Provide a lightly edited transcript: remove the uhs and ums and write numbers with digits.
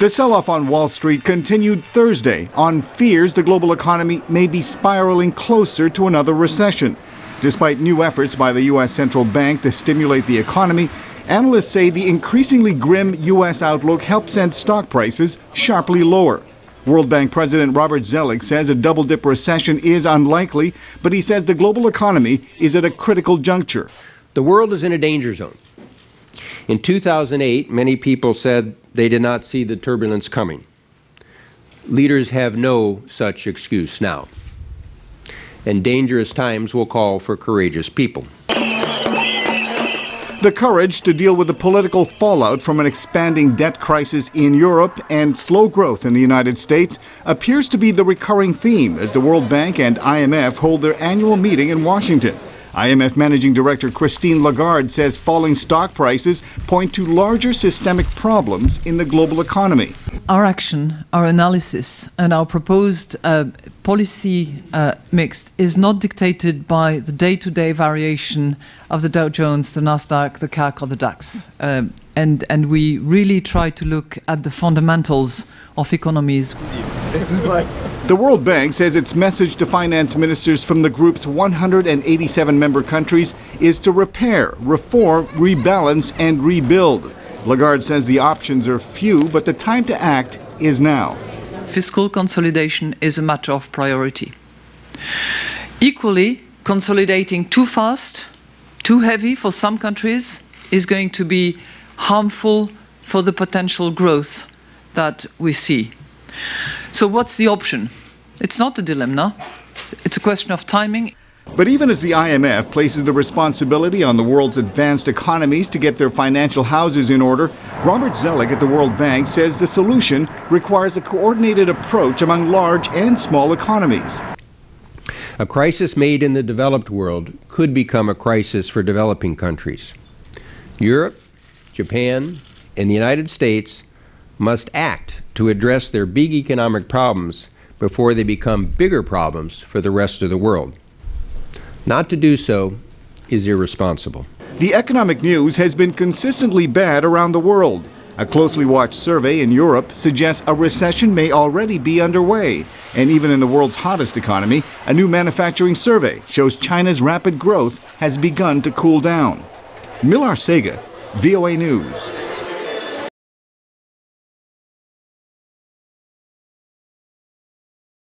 The sell-off on Wall Street continued Thursday on fears the global economy may be spiraling closer to another recession. Despite new efforts by the U.S. central bank to stimulate the economy, analysts say the increasingly grim U.S. outlook helped send stock prices sharply lower. World Bank President Robert Zoellick says a double-dip recession is unlikely, but he says the global economy is at a critical juncture. The world is in a danger zone. In 2008, many people said they did not see the turbulence coming. Leaders have no such excuse now. And dangerous times will call for courageous people. The courage to deal with the political fallout from an expanding debt crisis in Europe and slow growth in the United States appears to be the recurring theme as the World Bank and IMF hold their annual meeting in Washington. IMF Managing Director Christine Lagarde says falling stock prices point to larger systemic problems in the global economy. Our action, our analysis, and our proposed policy mix is not dictated by the day-to-day variation of the Dow Jones, the Nasdaq, the CAC, or the DAX. And we really try to look at the fundamentals of economies. The World Bank says its message to finance ministers from the group's 187 member countries is to repair, reform, rebalance, and rebuild. Lagarde says the options are few, but the time to act is now. Fiscal consolidation is a matter of priority. Equally, consolidating too fast, too heavy for some countries is going to be harmful for the potential growth that we see. So what's the option? It's not a dilemma. It's a question of timing. But even as the IMF places the responsibility on the world's advanced economies to get their financial houses in order, Robert Zoellick at the World Bank says the solution requires a coordinated approach among large and small economies. A crisis made in the developed world could become a crisis for developing countries. Europe, Japan, and the United States must act to address their big economic problems before they become bigger problems for the rest of the world. Not to do so is irresponsible. The economic news has been consistently bad around the world. A closely watched survey in Europe suggests a recession may already be underway. And even in the world's hottest economy, a new manufacturing survey shows China's rapid growth has begun to cool down. Millar Sega, VOA News.